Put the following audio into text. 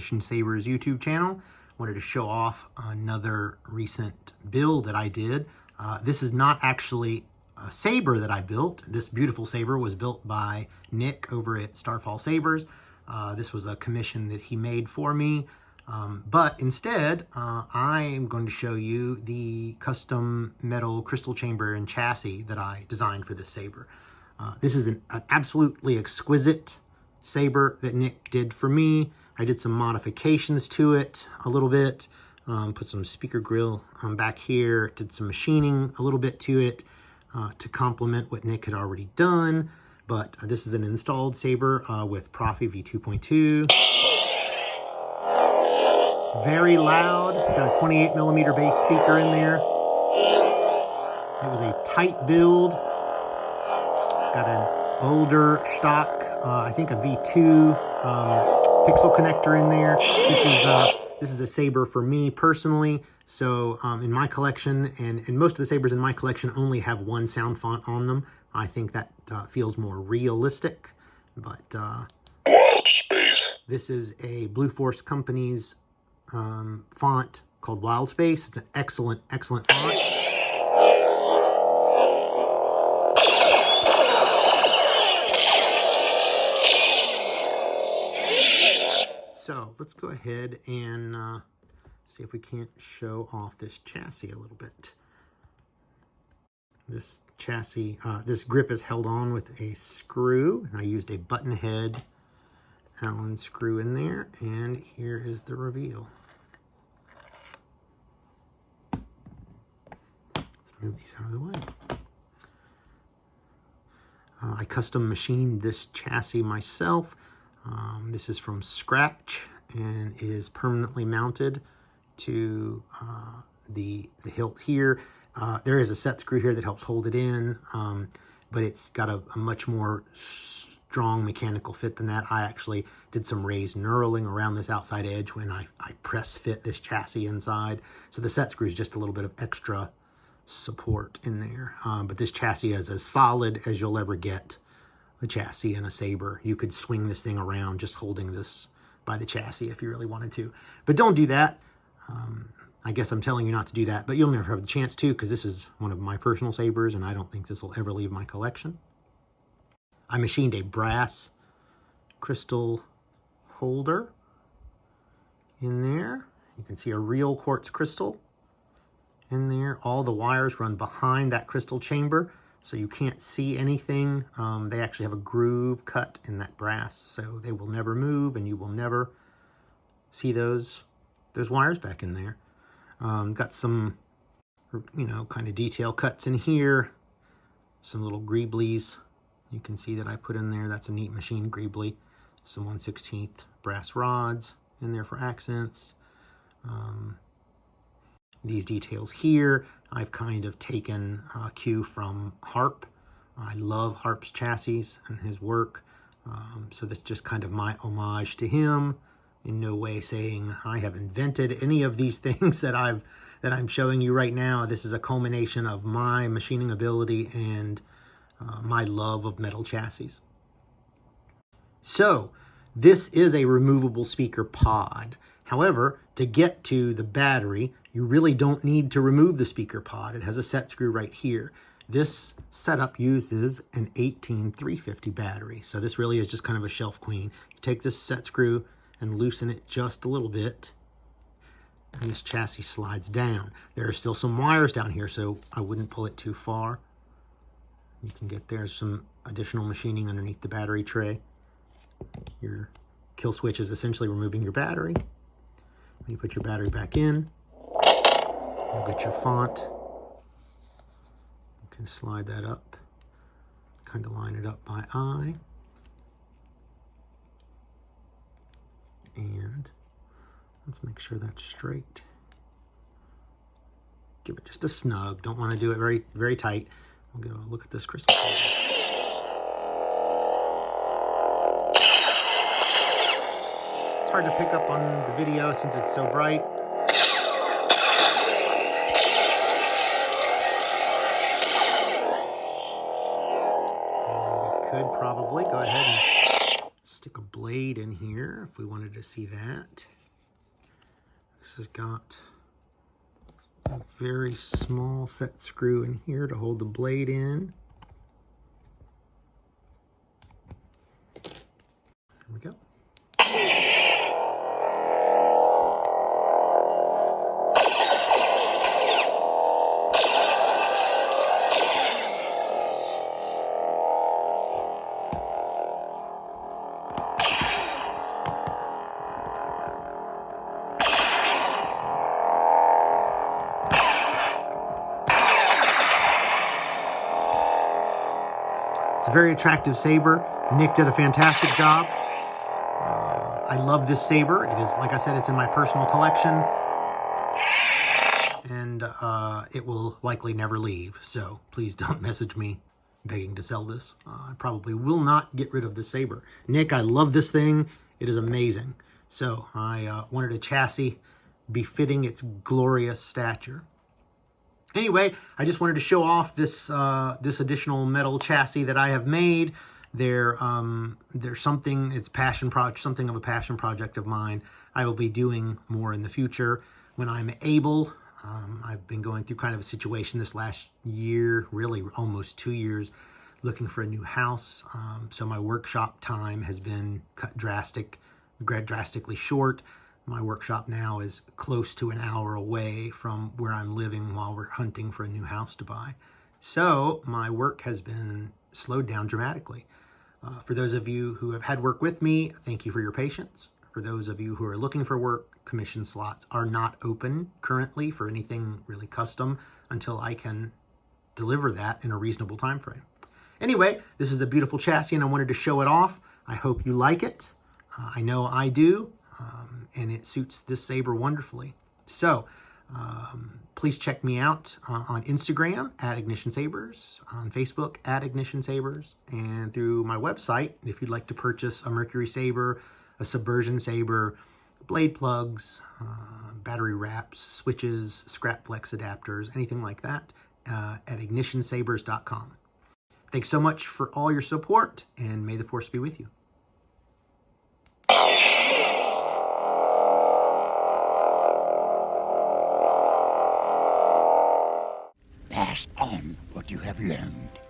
Mission Sabers YouTube channel. Wanted to show off another recent build that I did. This is not actually a saber that I built. This beautiful saber was built by Nick over at Starfall Sabers. This was a commission that he made for me. But instead, I'm going to show you the custom metal crystal chamber and chassis that I designed for this saber. This is an absolutely exquisite saber that Nick did for me. I did some modifications to it a little bit, put some speaker grill back here, did some machining a little bit to it to complement what Nick had already done. But this is an installed saber with Profi V2.2. Very loud. Got a 28mm bass speaker in there. It was a tight build. It's got an older stock, I think a V2 pixel connector in there. This is a saber for me personally. So in my collection, and most of the sabers in my collection only have one sound font on them. I think that feels more realistic. But Wild Space. This is a Blue Force Company's font called Wild Space. It's an excellent, excellent font. So let's go ahead and see if we can't show off this chassis a little bit. This chassis, this grip is held on with a screw, and I used a button head Allen screw in there, and here is the reveal. Let's move these out of the way. I custom machined this chassis myself. This is from scratch and is permanently mounted to the hilt here. There is a set screw here that helps hold it in, but it's got a much more strong mechanical fit than that. I actually did some raised knurling around this outside edge when I press fit this chassis inside. So the set screw is just a little bit of extra support in there. But this chassis is as solid as you'll ever get a chassis in a saber. You could swing this thing around just holding this by the chassis if you really wanted to. But don't do that. I guess I'm telling you not to do that, but you'll never have the chance to, because this is one of my personal sabers and I don't think this will ever leave my collection. I machined a brass crystal holder in there. You can see a real quartz crystal in there. All the wires run behind that crystal chamber, so you can't see anything. They actually have a groove cut in that brass, so they will never move and you will never see those wires back in there. Got some, kind of detail cuts in here. Some little greeblies. You can see that I put in there. That's a neat machine greebly. Some 1/16 brass rods in there for accents. These details here, I've kind of taken a cue from Harp. I love Harp's chassis and his work. So this is just kind of my homage to him. In no way saying I have invented any of these things that I'm showing you right now. This is a culmination of my machining ability and my love of metal chassis. So this is a removable speaker pod. However, to get to the battery, you really don't need to remove the speaker pod. It has a set screw right here. This setup uses an 18350 battery. So this really is just kind of a shelf queen. You take this set screw and loosen it just a little bit, and this chassis slides down. There are still some wires down here, so I wouldn't pull it too far. You can get there's some additional machining underneath the battery tray. Your kill switch is essentially removing your battery. When you put your battery back in, you'll get your font. You can slide that up, kind of line it up by eye. And let's make sure that's straight. Give it just a snug. Don't want to do it very, very tight. We'll get a look at this crystal. It's hard to pick up on the video since it's so bright. We could probably go ahead and stick a blade in here if we wanted to see that. This has got a very small set screw in here to hold the blade in. There we go. It's a very attractive saber. Nick did a fantastic job. I love this saber. It is, like I said, it's in my personal collection. And it will likely never leave. So please don't message me begging to sell this. I probably will not get rid of this saber. Nick, I love this thing. It is amazing. So I wanted a chassis befitting its glorious stature. Anyway, I just wanted to show off this this additional metal chassis that I have made. There's something, it's something of a passion project of mine. I will be doing more in the future when I'm able. I've been going through kind of a situation this last year, really almost 2 years, looking for a new house. So my workshop time has been cut drastically short. My workshop now is close to an hour away from where I'm living while we're hunting for a new house to buy. So my work has been slowed down dramatically. For those of you who have had work with me, thank you for your patience. For those of you who are looking for work, commission slots are not open currently for anything really custom until I can deliver that in a reasonable time frame. Anyway, this is a beautiful chassis and I wanted to show it off. I hope you like it. I know I do. And it suits this saber wonderfully. So please check me out on Instagram at Ignition Sabers, on Facebook at Ignition Sabers, and through my website if you'd like to purchase a Mercury saber, a Subversion saber, blade plugs, battery wraps, switches, scrap flex adapters, anything like that at ignitionsabers.com. Thanks so much for all your support, and may the force be with you. Pass on what you have learned.